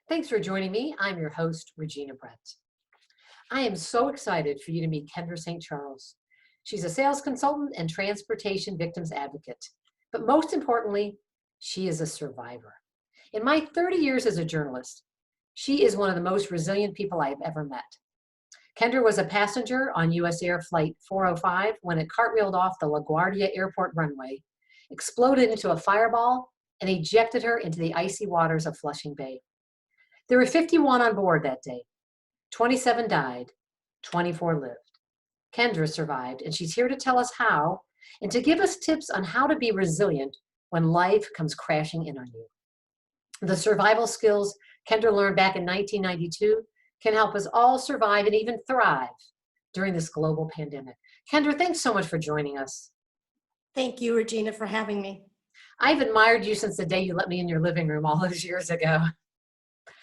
Thanks for joining me. I'm your host, Regina Brett. I am so excited for you to meet Kendra St.Charles. She's a sales consultant and transportation victims advocate. But most importantly, she is a survivor. In my 30 years as a journalist, she is one of the most resilient people I've ever met. Kendra was a passenger on USAir Flight 405 when it cartwheeled off the LaGuardia airport runway, exploded into a fireball, and ejected her into the icy waters of Flushing Bay. There were 51 on board that day. 27 died, 24 lived. Kendra survived, and she's here to tell us how and to give us tips on how to be resilient when life comes crashing in on you. The survival skills Kendra learned back in 1992 can help us all survive and even thrive during this global pandemic. Kendra, thanks so much for joining us. Thank you, Regina, for having me. I've admired you since the day you let me in your living room all those years ago.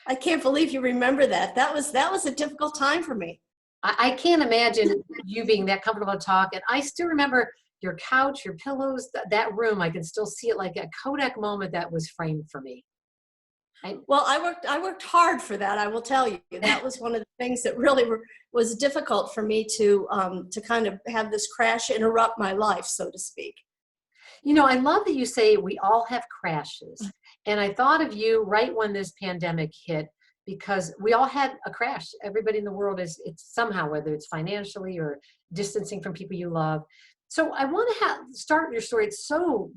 I can't believe you remember that. That was a difficult time for me. I can't imagine you being that comfortable to talk. And I still remember your couch, your pillows, that room. I can still see it like a Kodak moment that was framed for me. Well, I worked hard for that. I will tell you, that was one of the things that really was difficult for me to kind of have this crash interrupt my life, so to speak. You know, I love that you say we all have crashes. And I thought of you right when this pandemic hit, because we all had a crash. Everybody in the world it's somehow, whether it's financially or distancing from people you love. So I want to start your story. It's so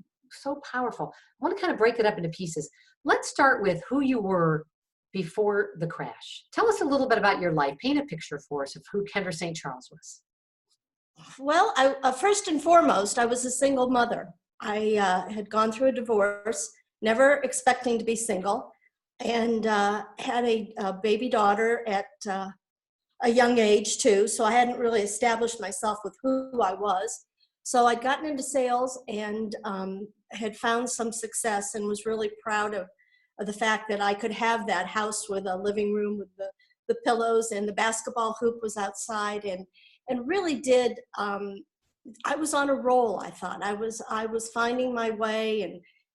powerful. I want to kind of break it up into pieces. Let's start with who you were before the crash. Tell us a little bit about your life. Paint a picture for us of who Kendra St.Charles was. Well, first and foremost, I was a single mother. I had gone through a divorce, never expecting to be single, and had a baby daughter at a young age too. So I hadn't really established myself with who I was. So I'd gotten into sales and had found some success and was really proud of the fact that I could have that house with a living room with the pillows, and the basketball hoop was outside, and really did. I was on a roll. I thought I was finding my way,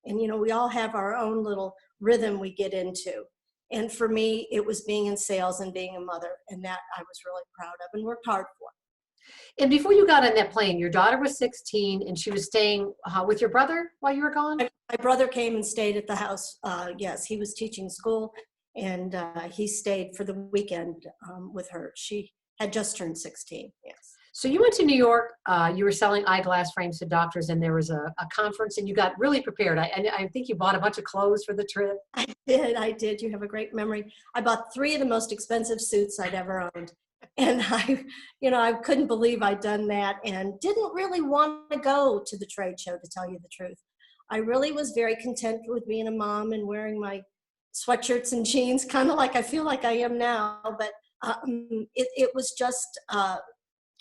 and you know, we all have our own little rhythm we get into. And for me, it was being in sales and being a mother, and that I was really proud of and worked hard for. And before you got on that plane, your daughter was 16 and she was staying with your brother while you were gone? My brother came and stayed at the house. Yes, he was teaching school, and he stayed for the weekend with her. She had just turned 16, yes. So you went to New York, you were selling eyeglass frames to doctors, and there was a conference, and you got really prepared. I think you bought a bunch of clothes for the trip. I did. You have a great memory. I bought 3 of the most expensive suits I'd ever owned. And I couldn't believe I'd done that, and didn't really want to go to the trade show, to tell you the truth. I really was very content with being a mom and wearing my sweatshirts and jeans, kind of like I feel like I am now. But it was just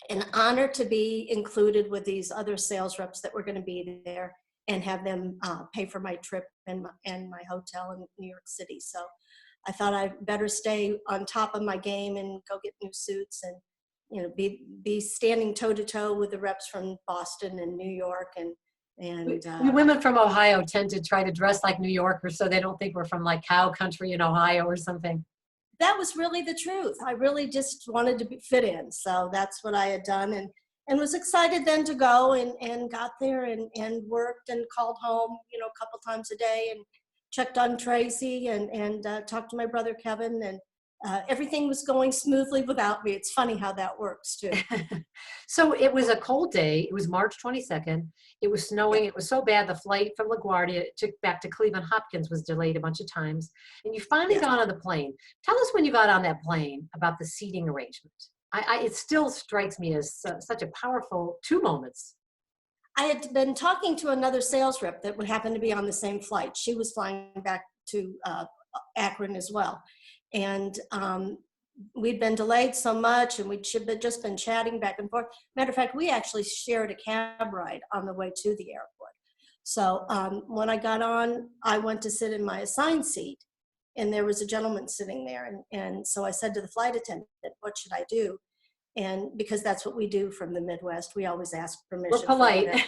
an honor to be included with these other sales reps that were going to be there, and have them pay for my trip and my hotel in New York City. So I thought I'd better stay on top of my game and go get new suits, and be standing toe to toe with the reps from Boston and New York. And we women from Ohio tend to try to dress like New Yorkers so they don't think we're from like cow country in Ohio or something. That was really the truth. I really just wanted to fit in. So that's what I had done, and was excited then to go, and got there and worked and called home, a couple times a day, and checked on Tracy and talked to my brother Kevin, and everything was going smoothly without me. It's funny how that works too. So it was a cold day. It was March 22nd. It was snowing. It was so bad the flight from LaGuardia back to Cleveland Hopkins was delayed a bunch of times. And you finally got on the plane. Tell us when you got on that plane about the seating arrangement. It still strikes me as such a powerful 2 moments. I had been talking to another sales rep that would happen to be on the same flight. She was flying back to Akron as well. And we'd been delayed so much, and we'd just been chatting back and forth. Matter of fact, we actually shared a cab ride on the way to the airport. So when I got on, I went to sit in my assigned seat, and there was a gentleman sitting there. And so I said to the flight attendant, what should I do? And because that's what we do from the Midwest, we always ask permission. We're polite.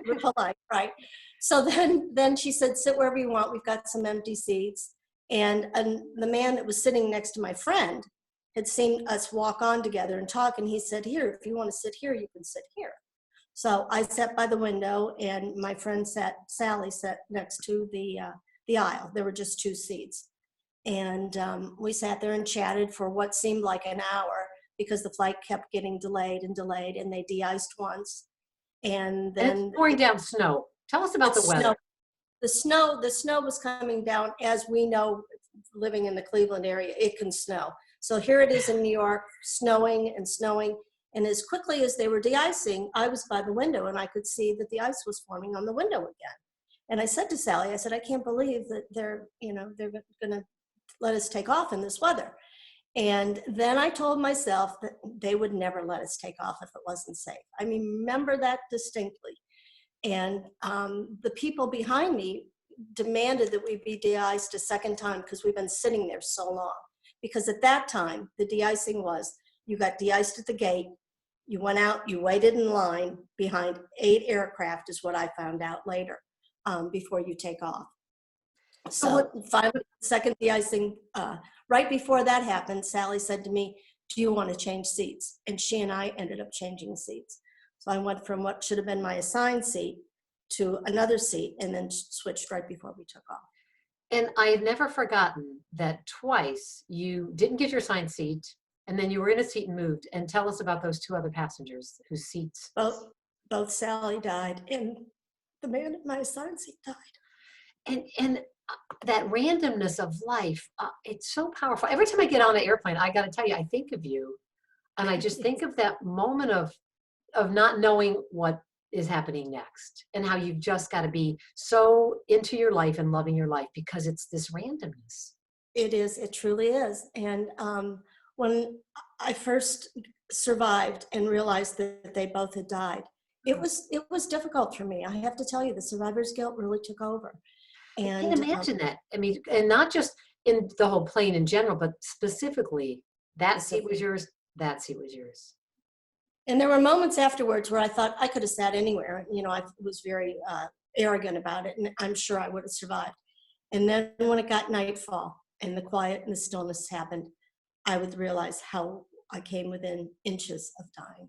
We're polite, right? So then she said, sit wherever you want. We've got some empty seats. And the man that was sitting next to my friend had seen us walk on together and talk, and he said, here, if you want to sit here, you can sit here. So I sat by the window, and my friend Sally sat next to the aisle. There were just 2 seats. And we sat there and chatted for what seemed like an hour, because the flight kept getting delayed and delayed, and they de-iced once. And then it's pouring down snow. Tell us about the weather. The snow was coming down. As we know, living in the Cleveland area, it can snow. So here it is in New York, snowing and snowing. And as quickly as they were de-icing, I was by the window and I could see that the ice was forming on the window again. And I said to Sally, I said, I can't believe that they're going to let us take off in this weather. And then I told myself that they would never let us take off if it wasn't safe. I remember that distinctly. And the people behind me demanded that we be de-iced a second time, because we've been sitting there so long. Because at that time, the de-icing was, you got de-iced at the gate, you went out, you waited in line behind 8 aircraft, is what I found out later, before you take off. So finally, second de-icing, right before that happened, Sally said to me, do you want to change seats? And she and I ended up changing seats. So I went from what should have been my assigned seat to another seat, and then switched right before we took off. And I had never forgotten that twice you didn't get your assigned seat, and then you were in a seat and moved. And tell us about those 2 other passengers whose seats. Both Sally died, and the man at my assigned seat died. And that randomness of life, it's so powerful. Every time I get on an airplane, I got to tell you, I think of you, and I just think of that moment of not knowing what is happening next, and how you've just got to be so into your life and loving your life, because it's this randomness. It is, it truly is. And when I first survived and realized that they both had died, it was difficult for me. I have to tell you, the survivor's guilt really took over. And I can imagine that. I mean, and not just in the whole plane in general, but specifically, that seat was yours, that seat was yours. And there were moments afterwards where I thought I could have sat anywhere. You know, I was very arrogant about it, and I'm sure I would have survived. And then when it got nightfall and the quiet and the stillness happened, I would realize how I came within inches of dying.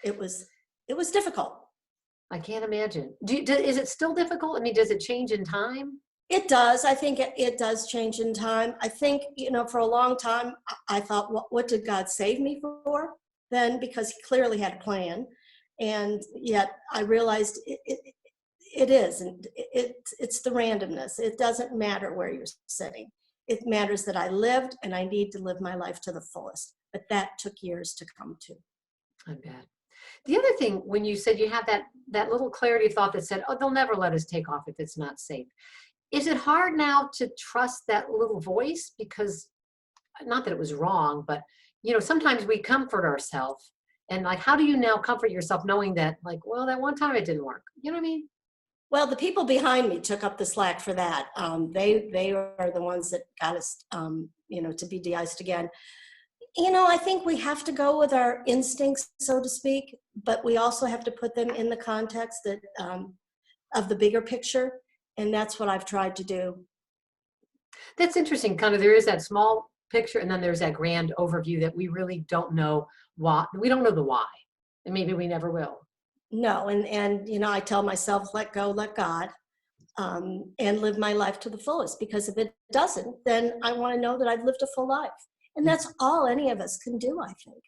It was difficult. I can't imagine. Is it still difficult? I mean, does it change in time? It does. I think it does change in time. I think, you know, for a long time, I thought, what did God save me for then? Because he clearly had a plan. And yet I realized it is. And it's the randomness. It doesn't matter where you're sitting. It matters that I lived, and I need to live my life to the fullest. But that took years to come to. I bet. The other thing, when you said you had that little clarity of thought that said, oh, they'll never let us take off if it's not safe. Is it hard now to trust that little voice? Because, not that it was wrong, but, you know, sometimes we comfort ourselves. And like, how do you now comfort yourself knowing that, like, well, that one time it didn't work? You know what I mean? Well, the people behind me took up the slack for that. They are the ones that got us, you know, to be de-iced again. You know, I think we have to go with our instincts, so to speak, but we also have to put them in the context that of the bigger picture, and that's what I've tried to do. That's interesting. Kind of, there is that small picture, and then there's that grand overview that we really don't know why. We don't know the why, and maybe we never will. No, and you know, I tell myself, let go, let God, and live my life to the fullest, because if it doesn't, then I want to know that I've lived a full life. And that's all any of us can do, I think.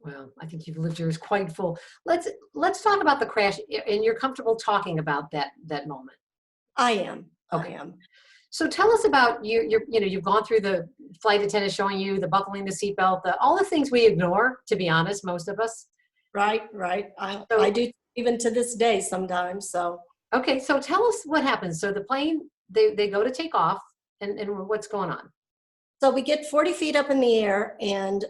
Well, I think you've lived yours quite full. Let's talk about the crash, and you're comfortable talking about that moment. I am. Okay. I am. So tell us about you've gone through the flight attendant showing you the buckling the seatbelt, all the things we ignore, to be honest, most of us. Right. I do even to this day sometimes. So. Okay, so tell us what happens. So the plane, they go to take off, and what's going on? So we get 40 feet up in the air, and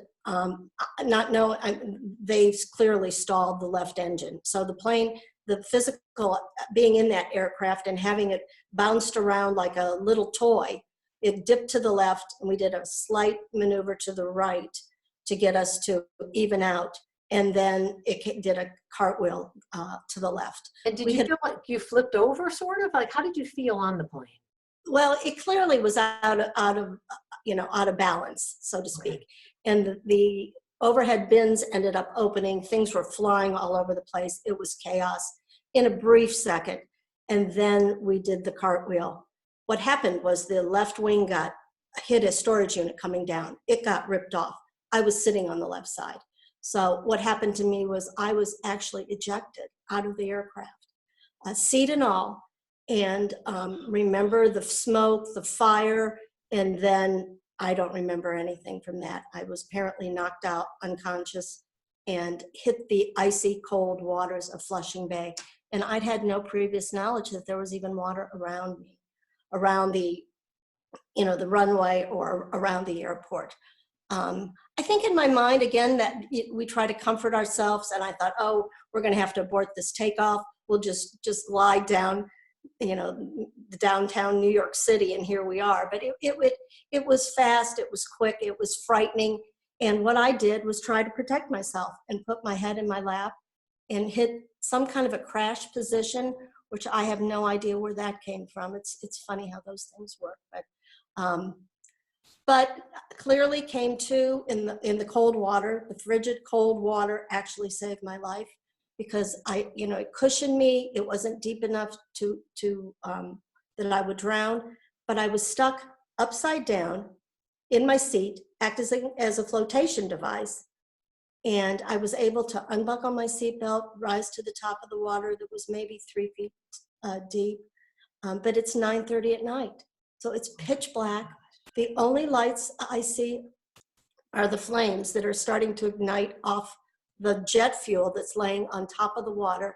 they've clearly stalled the left engine. So the plane, the physical being in that aircraft and having it bounced around like a little toy, it dipped to the left, and we did a slight maneuver to the right to get us to even out. And then it did a cartwheel to the left. And did you feel like you flipped over, sort of? Like, how did you feel on the plane? Well, it clearly was out of balance, so to Okay. speak. And the overhead bins ended up opening. Things were flying all over the place. It was chaos in a brief second. And then we did the cartwheel. What happened was the left wing got hit a storage unit coming down. It got ripped off. I was sitting on the left side. So what happened to me was I was actually ejected out of the aircraft, seat and all, and remember the smoke, the fire, and then I don't remember anything from that. I was apparently knocked out unconscious and hit the icy cold waters of Flushing Bay. And I'd had no previous knowledge that there was even water around me, around the runway or around the airport. I think in my mind, again, that we try to comfort ourselves, and I thought, oh, we're going to have to abort this takeoff. We'll just glide down, the downtown New York City, and here we are. But it was fast, it was quick, it was frightening. And what I did was try to protect myself and put my head in my lap and hit some kind of a crash position, which I have no idea where that came from. It's funny how those things work, but clearly came to in the cold water. The frigid cold water actually saved my life because it cushioned me. It wasn't deep enough to that I would drown, but I was stuck upside down in my seat, acting as a flotation device. And I was able to unbuckle my seatbelt, rise to the top of the water that was maybe 3 feet deep. But it's 9:30 at night, so it's pitch black. The only lights I see are the flames that are starting to ignite off the jet fuel that's laying on top of the water.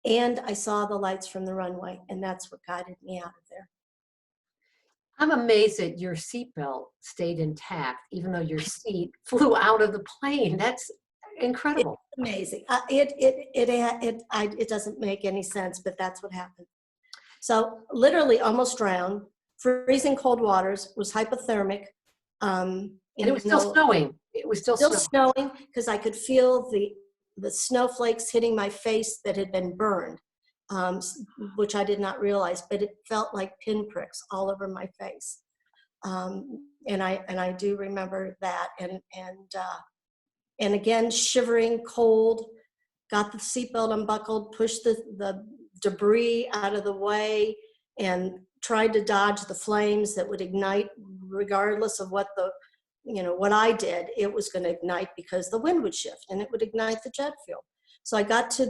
And I saw the lights from the runway, and that's what guided me out of there. I'm amazed that your seatbelt stayed intact, even though your seat flew out of the plane. That's It's incredible. amazing. It doesn't make any sense, but that's what happened. So literally almost drowned, freezing cold waters, was hypothermic. And it was still snowing. It was still Still snowing. snowing because I could feel the snowflakes hitting my face that had been burned, which I did not realize, but it felt like pinpricks all over my face. And I do remember that. And again, shivering, cold, got the seatbelt unbuckled, pushed the debris out of the way, and tried to dodge the flames that would ignite regardless of what I did. It was going to ignite because the wind would shift and it would ignite the jet fuel. So I got to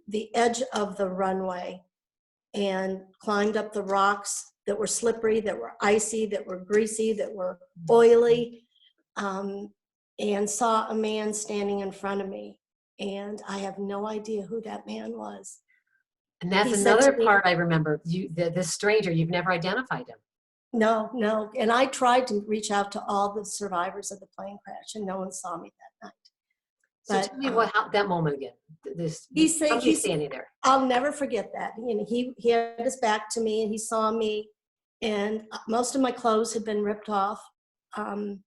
the edge of the runway and climbed up the rocks that were slippery, that were icy, that were greasy, that were oily, and saw a man standing in front of me. And I have no idea who that man was. And that's He said to another me, part I remember. This stranger, you've never identified him. No. And I tried to reach out to all the survivors of the plane crash, and no one saw me that night. So But tell me how that moment again. He's Standing there. I'll never forget that. He had his back to me and he saw me, and most of my clothes had been ripped off, and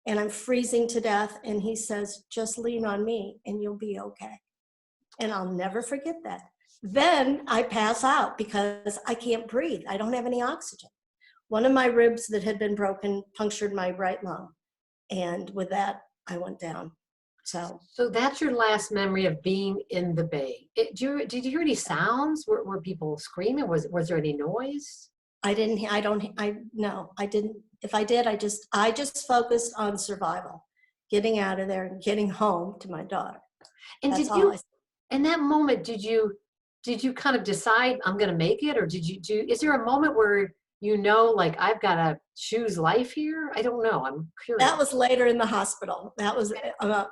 I'm freezing to death. And he says, "Just lean on me and you'll be okay." And I'll never forget that. Then I pass out because I can't breathe. I don't have any oxygen. One of my ribs that had been broken punctured my right lung. And with that, I went down. So that's your last memory of being in the bay. Did you hear any sounds? Were people screaming? Was there any noise? no, I didn't. If I did, I just focused on survival, getting out of there and getting home to my daughter. And That's all I said. in that moment, did you kind of decide I'm going to make it? Or is there a moment where like I've got to choose life here? I don't know. I'm curious. That was later in the hospital. That was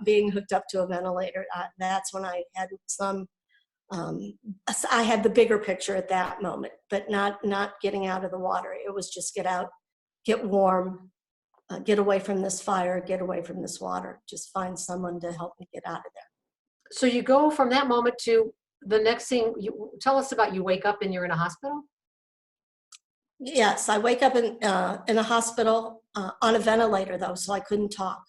being hooked up to a ventilator. That's when I had I had the bigger picture at that moment, but not getting out of the water. It was just get out, get warm, get away from this fire, get away from this water, just find someone to help me get out of there. So you go from that moment to the next thing. Tell us about, you wake up and you're in a hospital? Yes, I wake up in a hospital on a ventilator though, so I couldn't talk.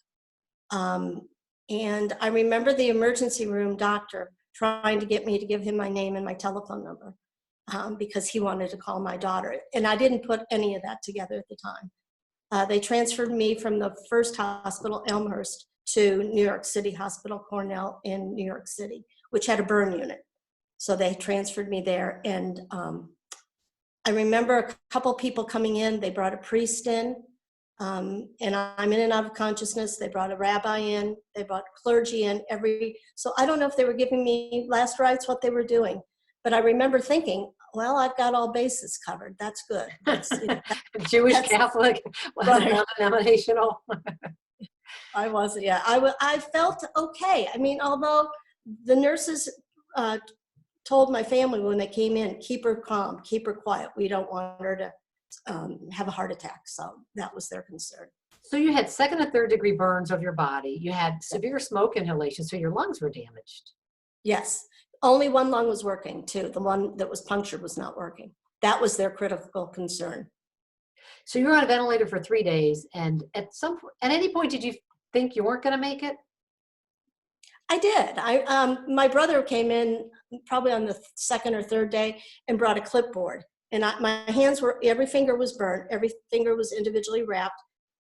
And I remember the emergency room doctor trying to get me to give him my name and my telephone number. because he wanted to call my daughter. And I didn't put any of that together at the time. They transferred me from the first hospital, Elmhurst, to New York City Hospital, Cornell in New York City, which had a burn unit. So they transferred me there. And I remember a couple people coming in. They brought a priest in, and I'm in and out of consciousness. They brought a rabbi in. They brought clergy in. So I don't know if they were giving me last rites, what they were doing. But I remember thinking, well, I've got all bases covered. That's good. That's, Jewish, Catholic, right. non-denominational. I wasn't, yeah. I felt okay. I mean, although the nurses told my family when they came in, keep her calm, keep her quiet. We don't want her to have a heart attack. So that was their concern. So you had 2nd and 3rd degree burns of your body. You had severe smoke inhalation, so your lungs were damaged. Yes. Only one lung was working too. The one that was punctured was not working. That was their critical concern. So you were on a ventilator for 3 days, and at any point, did you think you weren't going to make it? I did. My brother came in probably on the 2nd or 3rd day and brought a clipboard. And my hands were, every finger was burnt. Every finger was individually wrapped,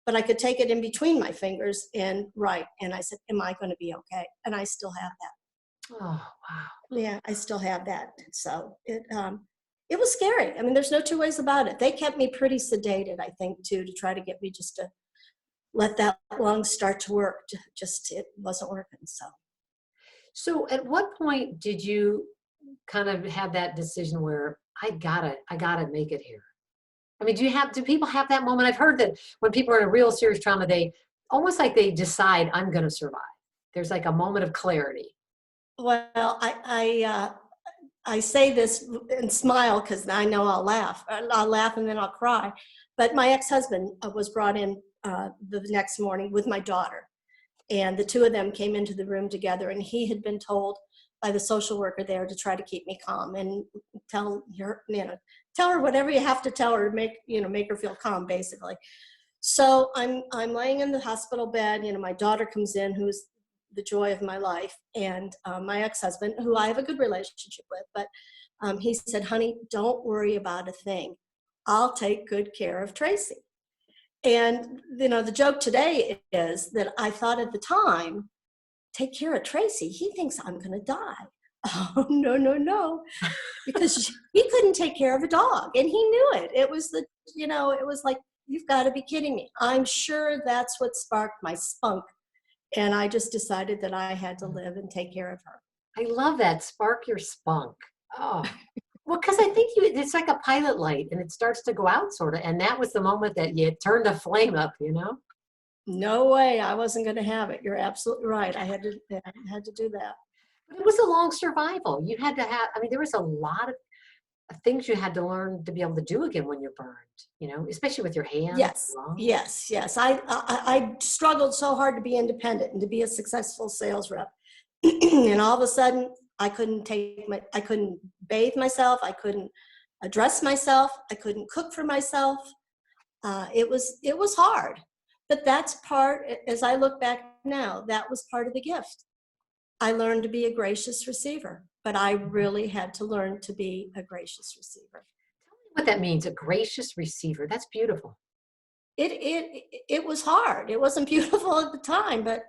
but I could take it in between my fingers and write. And I said, am I going to be okay? And I still have that. Oh, wow. Yeah, I still have that. So it was scary. I mean, there's no two ways about it. They kept me pretty sedated, I think, too, to try to get me just to let that lung start to work. It wasn't working. So at what point did you kind of have that decision where I gotta make it here? I mean, do people have that moment? I've heard that when people are in a real serious trauma, they almost like they decide I'm going to survive. There's like a moment of clarity. Well, I say this and smile because I know I'll laugh. I'll laugh and then I'll cry. But my ex-husband was brought in the next morning with my daughter. And the two of them came into the room together, and he had been told by the social worker there to try to keep me calm and tell her whatever you have to tell her to make her feel calm, basically. So I'm laying in the hospital bed. My daughter comes in, who's the joy of my life, and my ex-husband, who I have a good relationship with, but he said, honey, don't worry about a thing. I'll take good care of Tracy. And, the joke today is that I thought at the time, take care of Tracy. He thinks I'm going to die. Oh, no. Because he couldn't take care of a dog, and he knew it. It was it was like, you've got to be kidding me. I'm sure that's what sparked my spunk. And I just decided that I had to live and take care of her. I love that. Spark your spunk. Oh, well, because I think it's like a pilot light and it starts to go out sort of. And that was the moment that you turned the flame up, No way. I wasn't going to have it. You're absolutely right. I had to do that. But it was a long survival. You had to there was a lot of things you had to learn to be able to do again when you're burned, especially with your hands. Yes. I struggled so hard to be independent and to be a successful sales rep. And all of a sudden, I couldn't bathe myself. I couldn't dress myself. I couldn't cook for myself. It was hard, but that's as I look back now, that was part of the gift. I learned to be a gracious receiver, but I really had to learn to be a gracious receiver. Tell me what that means, a gracious receiver. That's beautiful. It was hard. It wasn't beautiful at the time, but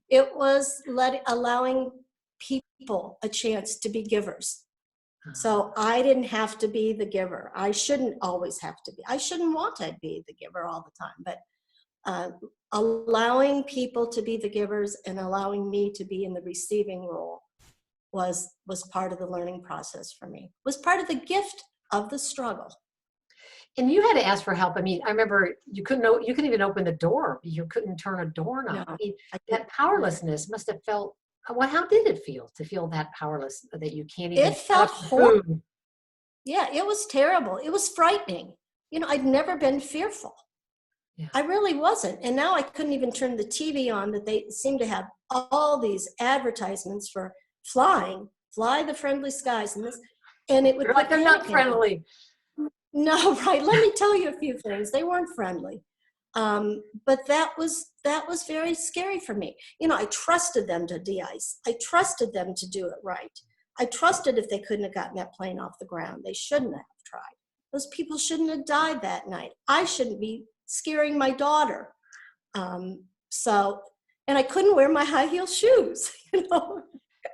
it was allowing people a chance to be givers. So I didn't have to be the giver. I shouldn't always have to be. I shouldn't want to be the giver all the time, but allowing people to be the givers and allowing me to be in the receiving role was part of the learning process for me, was part of the gift of the struggle. And you had to ask for help. I mean, I remember you couldn't even open the door. You couldn't turn a doorknob. No, that powerlessness must have felt, how did it feel to feel that powerless, that you can't even It felt touch horrible. food? Yeah, it was terrible. It was frightening. I'd never been fearful. Yeah. I really wasn't. And now I couldn't even turn the TV on, that they seem to have all these advertisements for fly the friendly skies, and it would be like, they're not friendly. No, right. Let me tell you a few things. They weren't friendly. But that was very scary for me. I trusted them to de-ice. I trusted them to do it right. I trusted if they couldn't have gotten that plane off the ground. They shouldn't have tried. Those people shouldn't have died that night. I shouldn't be scaring my daughter. So, and I couldn't wear my high heel shoes, you know.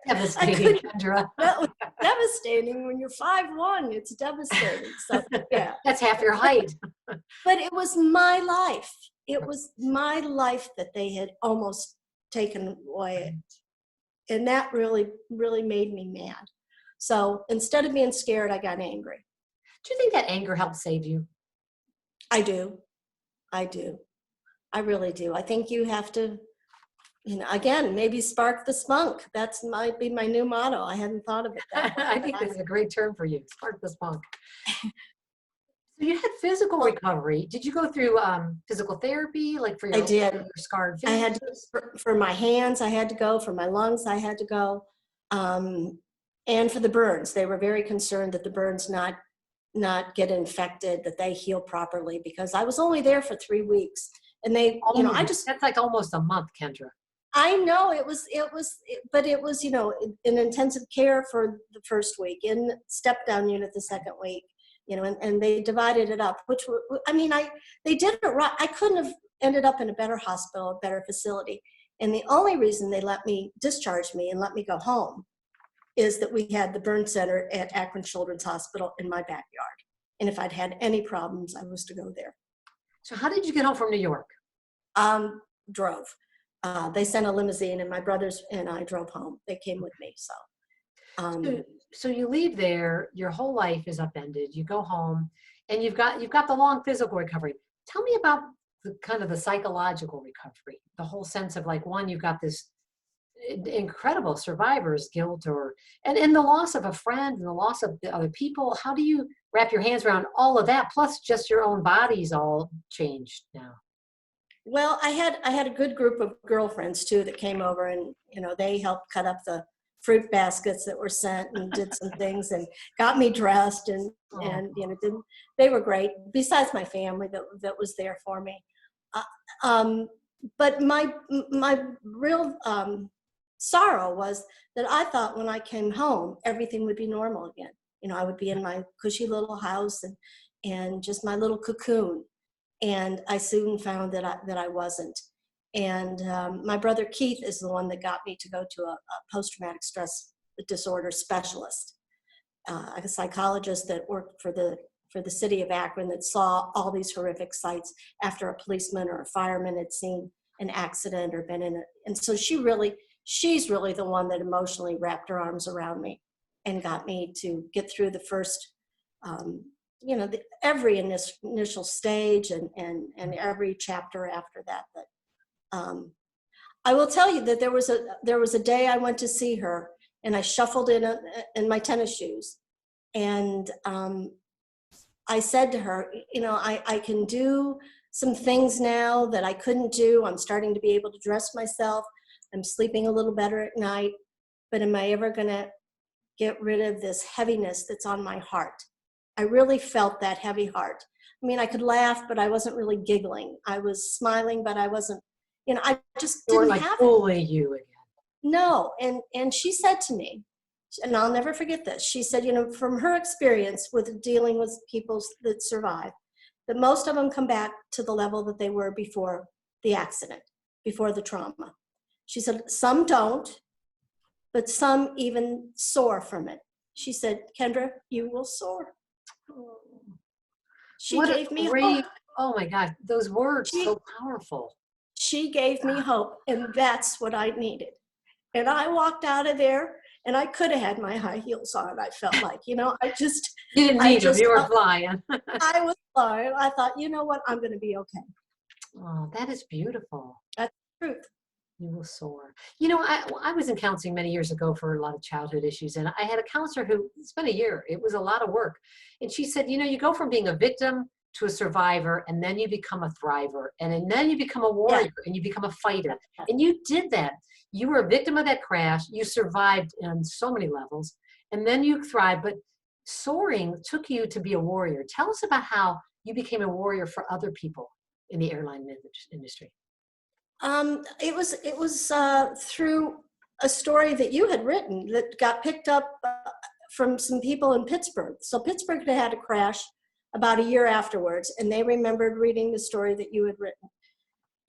Devastating, Kendra. That was devastating. When you're 5'1", it's devastating. So yeah. That's half your height. But it was my life. It was my life that they had almost taken away. And that really, really made me mad. So instead of being scared, I got angry. Do you think that anger helped save you? I do. I do. I really do. I think you have to, you know, again, maybe spark the spunk. That's might be my new motto. I hadn't thought of it that way. I think this is a great term for you, spark the spunk. So you had physical recovery. Did you go through physical therapy, like for your, I did. your scarred I had fingers? for my hands, I had to go. For my lungs, I had to go. And for the burns, they were very concerned that the burns not get infected, that they heal properly, because I was only there for 3 weeks. And they, you know, that's like almost a month, Kendra. I know but it was, you know, in intensive care for the first week, in step down unit the second week, you know, and they divided it up, which were, I mean, they did it right. I couldn't have ended up in a better hospital, a better facility. And the only reason they discharged me and let me go home is that we had the burn center at Akron Children's Hospital in my backyard. And if I'd had any problems, I was to go there. So how did you get home from New York? Drove. They sent a limousine, and my brothers and I drove home. They came with me. So you leave there, your whole life is upended. You go home, and you've got the long physical recovery. Tell me about the kind of the psychological recovery, the whole sense of like, one, you've got this incredible survivor's guilt, and the loss of a friend and the loss of the other people. How do you wrap your hands around all of that, plus just your own body's all changed now? Well, I had a good group of girlfriends too that came over, and you know, they helped cut up the fruit baskets that were sent and did some things and got me dressed, and you know, they were great, besides my family that was there for me. But my real sorrow was that I thought when I came home, everything would be normal again. You know, I would be in my cushy little house and just my little cocoon. And I soon found that I wasn't. And my brother Keith is the one that got me to go to a post-traumatic stress disorder specialist, a psychologist that worked for the city of Akron, that saw all these horrific sights after a policeman or a fireman had seen an accident or been in it. And so she's really the one that emotionally wrapped her arms around me and got me to get through the first, you know, every initial stage and every chapter after that. I will tell you that there was a day I went to see her, and I shuffled in my tennis shoes, and I said to her, you know, I can do some things now that I couldn't do. I'm starting to be able to dress myself. I'm sleeping a little better at night, but am I ever going to get rid of this heaviness that's on my heart? I really felt that heavy heart. I mean, I could laugh, but I wasn't really giggling. I was smiling, but I wasn't, you know, I just didn't have it. Fully you again. No, and she said to me, and I'll never forget this, she said, you know, from her experience with dealing with people that survive, that most of them come back to the level that they were before the accident, before the trauma. She said, some don't, but some even soar from it. She said, Kendra, you will soar. She gave me hope. Oh my God, those words, so powerful. She gave me hope, and that's what I needed. And I walked out of there, and I could have had my high heels on, I felt like, you know, you didn't need them, you were flying. I was flying. I thought, you know what, I'm going to be okay. Oh, that is beautiful. That's the truth. You will soar. You know, I was in counseling many years ago for a lot of childhood issues, and I had a counselor who spent a year. It was a lot of work. And she said, you know, you go from being a victim to a survivor, and then you become a thriver, and then you become a warrior, and you become a fighter. And you did that. You were a victim of that crash. You survived on so many levels, and then you thrived. But soaring took you to be a warrior. Tell us about how you became a warrior for other people in the airline industry. It was through a story that you had written that got picked up from some people in Pittsburgh. So Pittsburgh had a crash about a year afterwards, and they remembered reading the story that you had written.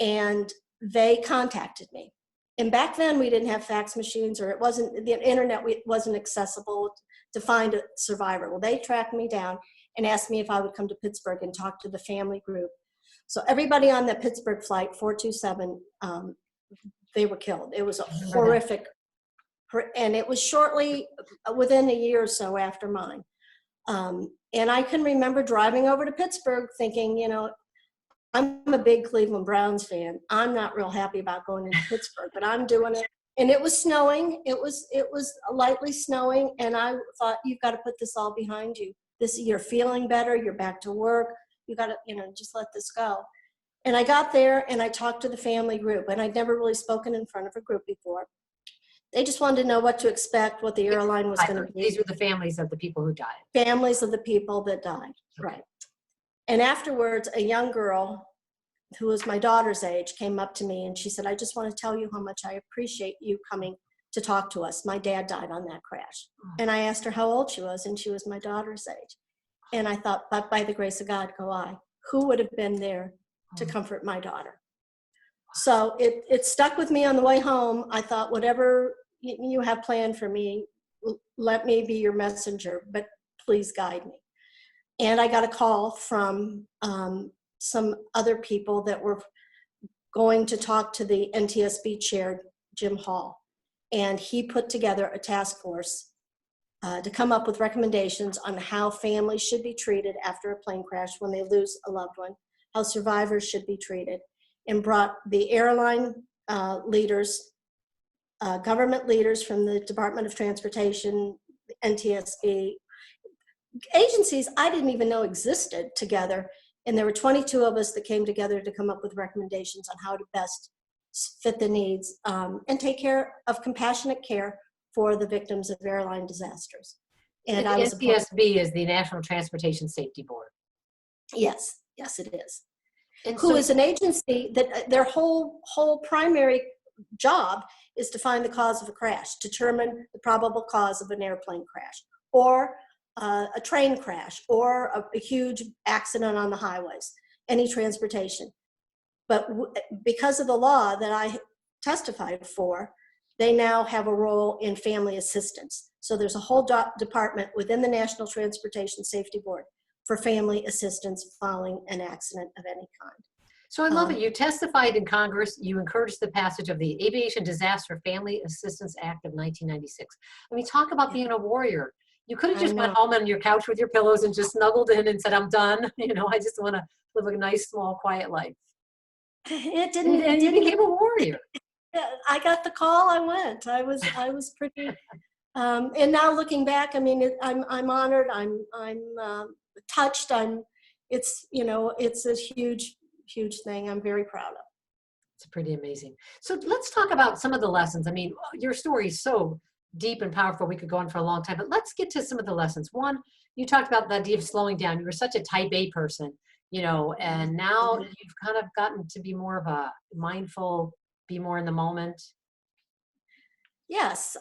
And they contacted me. And back then we didn't have fax machines, or the internet wasn't accessible to find a survivor. Well, they tracked me down and asked me if I would come to Pittsburgh and talk to the family group. So everybody on the Pittsburgh flight 427, they were killed. It was a horrific, and it was shortly within a year or so after mine. And I can remember driving over to Pittsburgh thinking, you know, I'm a big Cleveland Browns fan. I'm not real happy about going into Pittsburgh, but I'm doing it. And it was snowing. It was lightly snowing. And I thought, you've got to put this all behind you. You're feeling better. You're back to work. You got to, you know, just let this go. And I got there and I talked to the family group, and I'd never really spoken in front of a group before. They just wanted to know what to expect, what the airline was going to be. These were the families of the people who died. Families of the people that died, right. And afterwards, a young girl who was my daughter's age came up to me and she said, I just want to tell you how much I appreciate you coming to talk to us. My dad died on that crash. And I asked her how old she was, and she was my daughter's age. And I thought, but by the grace of God, go I. Who would have been there to comfort my daughter? So it stuck with me on the way home. I thought, whatever you have planned for me, let me be your messenger, but please guide me. And I got a call from some other people that were going to talk to the NTSB chair, Jim Hall. And he put together a task force to come up with recommendations on how families should be treated after a plane crash when they lose a loved one, how survivors should be treated, and brought the airline leaders, government leaders from the Department of Transportation, NTSB, agencies I didn't even know existed together. And there were 22 of us that came together to come up with recommendations on how to best fit the needs and take care of compassionate care for the victims of airline disasters. And the NTSB is the National Transportation Safety Board. Yes, yes, it is. And who is an agency that their whole primary job is to find the cause of a crash, determine the probable cause of an airplane crash, or a train crash, or a huge accident on the highways, any transportation. But because of the law that I testified for, they now have a role in family assistance. So there's a whole department within the National Transportation Safety Board for family assistance following an accident of any kind. So I love it. You testified in Congress. You encouraged the passage of the Aviation Disaster Family Assistance Act of 1996. I mean, talk about being a warrior. You could have just went home on your couch with your pillows and just snuggled in and said, I'm done. You know, I just want to live a nice, small, quiet life. It didn't. And you became a warrior. I got the call. I went. I was pretty. And now looking back, I mean, I'm honored. I'm touched. It's a huge thing. I'm very proud of. It's pretty amazing. So let's talk about some of the lessons. I mean, your story is so deep and powerful. We could go on for a long time, but let's get to some of the lessons. One, you talked about the idea of slowing down. You were such a type A person, you know, and now you've kind of gotten to be more of a mindful, be more in the moment. Yes,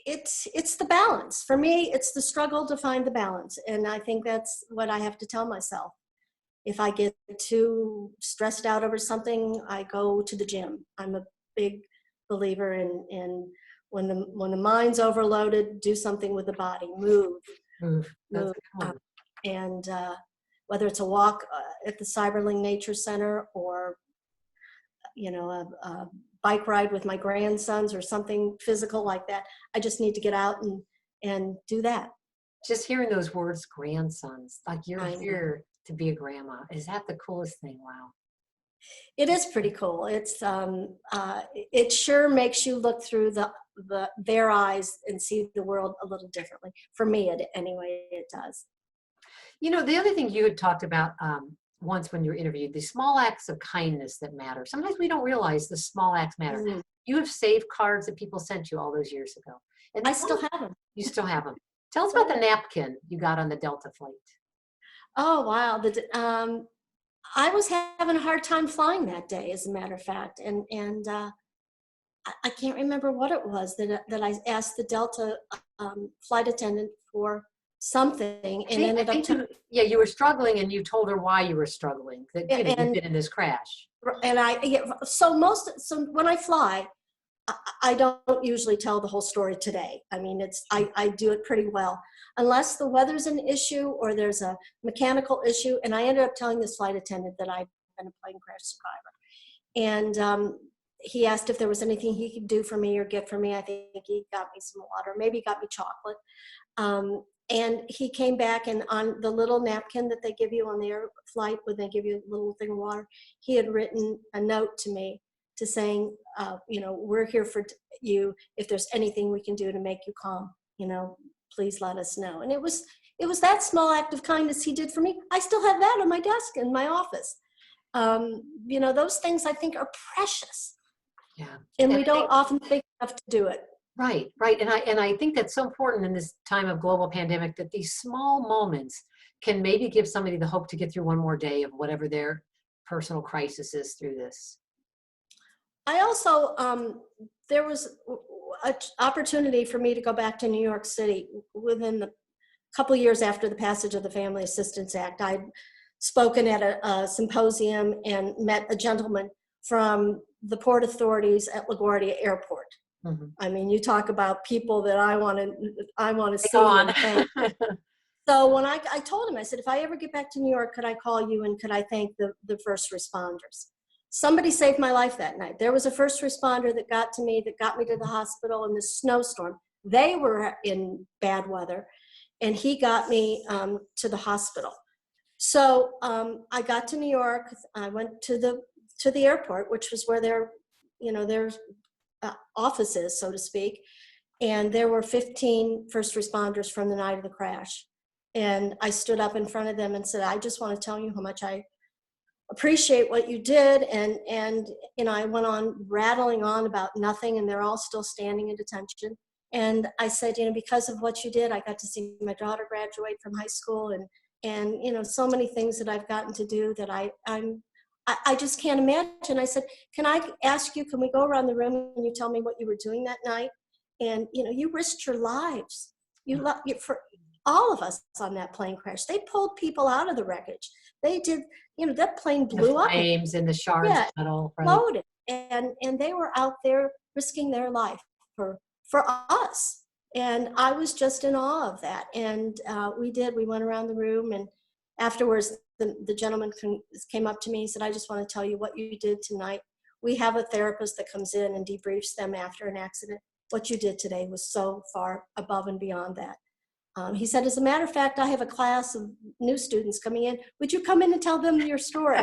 it's the balance. For me, it's the struggle to find the balance. And I think that's what I have to tell myself. If I get too stressed out over something, I go to the gym. I'm a big believer in when the mind's overloaded, do something with the body, move. And whether it's a walk at the Cyberling Nature Center, or a bike ride with my grandsons, or something physical like that, I just need to get out and do that. Just hearing those words, grandsons, like you're here to be a grandma. Is that the coolest thing? Wow. It is pretty cool. It's it sure makes you look through their eyes and see the world a little differently. For me, anyway, it does. You know, the other thing you had talked about once when you were interviewed, the small acts of kindness that matter. Sometimes we don't realize the small acts matter. Mm-hmm. You have saved cards that people sent you all those years ago. And I still have them. You still have them. Tell us about the napkin you got on the Delta flight. Oh, wow. I was having a hard time flying that day, as a matter of fact. And I can't remember what it was that I asked the Delta flight attendant for something and I ended up think you, yeah, you were struggling and you told her why you were struggling, that, you know, you've and been in this crash. yeah, so when I fly, I don't usually tell the whole story today. I mean, I do it pretty well, unless the weather's an issue or there's a mechanical issue. And I ended up telling this flight attendant that I'd been a plane crash survivor. And he asked if there was anything he could do for me or get for me. I think he got me some water, maybe he got me chocolate. And he came back, and on the little napkin that they give you on the air flight, when they give you a little thing of water, he had written a note to me to saying, you know, we're here for you. If there's anything we can do to make you calm, you know, please let us know. And it was that small act of kindness he did for me. I still have that on my desk in my office. You know, those things I think are precious. Yeah. And we don't often think enough to do it. Right, right. And I think that's so important in this time of global pandemic, that these small moments can maybe give somebody the hope to get through one more day of whatever their personal crisis is through this. I also, there was an opportunity for me to go back to New York City within the couple years after the passage of the Family Assistance Act. I'd spoken at a symposium and met a gentleman from the port authorities at LaGuardia Airport. Mm-hmm. I mean, you talk about people that I want to see. Go on. And thank. So when I told him, I said, if I ever get back to New York, could I call you and could I thank the first responders? Somebody saved my life that night. There was a first responder that got to me to the hospital in this snowstorm. They were in bad weather, and he got me to the hospital. So I got to New York. I went to the airport, which was where their offices, so to speak. And there were 15 first responders from the night of the crash. And I stood up in front of them and said, I just want to tell you how much I appreciate what you did. And you know, I went on rattling on about nothing, and they're all still standing at attention. And I said, you know, because of what you did, I got to see my daughter graduate from high school, and you know, so many things that I've gotten to do that I just can't imagine. I said, can I ask you, can we go around the room and you tell me what you were doing that night? And you know, you risked your lives. For all of us on that plane crash. They pulled people out of the wreckage. They did, you know, that plane blew up. The flames and the shards metal, right? Exploded. And they were out there risking their life for us. And I was just in awe of that. And we went around the room, and afterwards the gentleman came up to me and said, I just want to tell you what you did tonight. We have a therapist that comes in and debriefs them after an accident. What you did today was so far above and beyond that. He said, as a matter of fact, I have a class of new students coming in. Would you come in and tell them your story?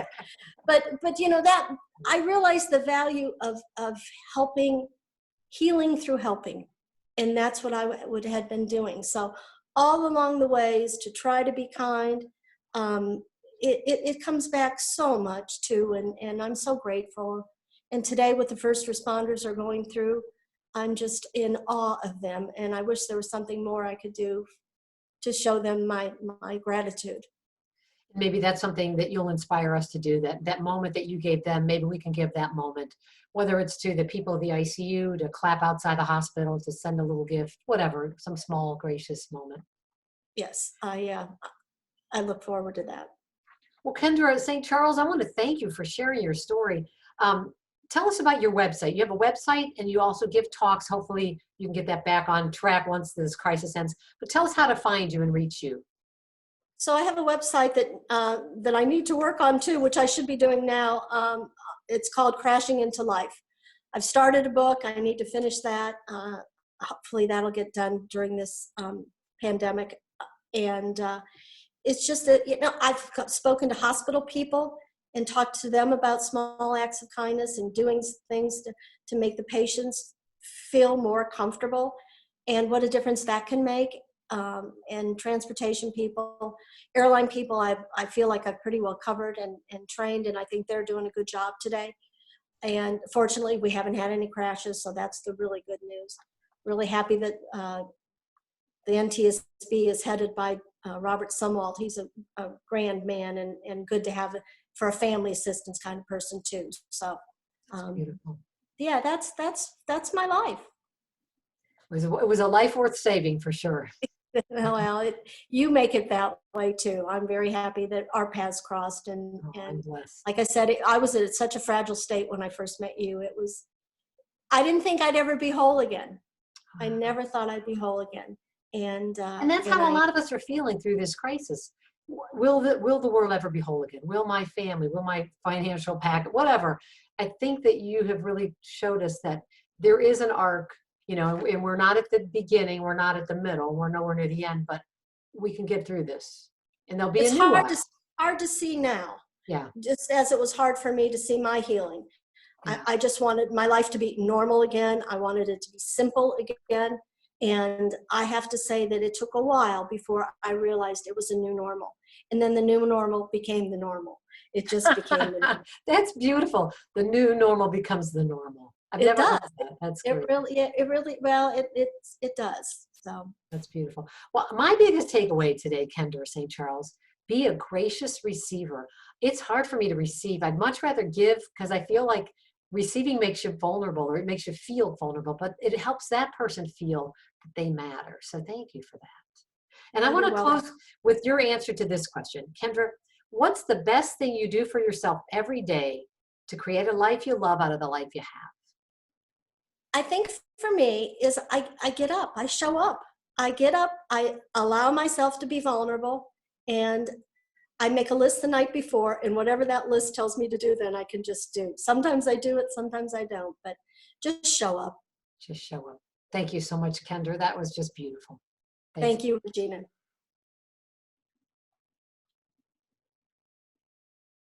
But you know, that I realized the value of helping, healing through helping. And that's what I had been doing. So all along the ways to try to be kind, it comes back so much too. And I'm so grateful. And today, what the first responders are going through, I'm just in awe of them. And I wish there was something more I could do to show them my gratitude. Maybe that's something that you'll inspire us to do, that moment that you gave them, maybe we can give that moment, whether it's to the people of the ICU, to clap outside the hospital, to send a little gift, whatever, some small, gracious moment. Yes, I look forward to that. Well, Kendra St.Charles, I want to thank you for sharing your story. Tell us about your website. You have a website, and you also give talks. Hopefully you can get that back on track once this crisis ends. But tell us how to find you and reach you. So I have a website that I need to work on too, which I should be doing now. It's called Crashing into Life. I've started a book. I need to finish that. Hopefully that'll get done during this pandemic. And it's just that, you know, I've spoken to hospital people and talked to them about small acts of kindness and doing things to make the patients feel more comfortable, and what a difference that can make. And transportation people, airline people, I feel like I've pretty well covered and trained, and I think they're doing a good job today. And fortunately, we haven't had any crashes, so that's the really good news. Really happy that the NTSB is headed by Robert Sumwalt. He's a grand man, and good to have for a family assistance kind of person too. So beautiful. yeah, that's my life. It was a life worth saving for sure. Well, you make it that way too. I'm very happy that our paths crossed, Oh, I'm and blessed. like I said, I was in such a fragile state when I first met you. I didn't think I'd ever be whole again. I never thought I'd be whole again. And And that's when how a I lot of us are feeling through this crisis. Will the world ever be whole again? Will my family, will my financial pack, whatever? I think that you have really showed us that there is an arc, you know, and we're not at the beginning, we're not at the middle, we're nowhere near the end, but we can get through this. And there'll be a it's new arc. hard to see now, Yeah, just as it was hard for me to see my healing. yeah. I just wanted my life to be normal again. I wanted it to be simple again. And I have to say that it took a while before I realized it was a new normal. And then the new normal became the normal. It just became the normal. That's beautiful. The new normal becomes the normal. I've It never heard does. that. That's It great. really, it really, well, it does. So That's beautiful. Well, my biggest takeaway today, Kendra St. Charles, be a gracious receiver. It's hard for me to receive. I'd much rather give because I feel like receiving makes you vulnerable or it makes you feel vulnerable, but it helps that person feel that they matter. So thank you for that. And I well, want you're to welcome. close with your answer to this question. Kendra, what's the best thing you do for yourself every day to create a life you love out of the life you have? I think for me is I get up, I show up. I get up, I allow myself to be vulnerable, and I make a list the night before, and whatever that list tells me to do, then I can just do. Sometimes I do it, sometimes I don't, but just show up. Just show up. Thank you so much, Kendra. That was just beautiful. Thank you. Thank you, Regina.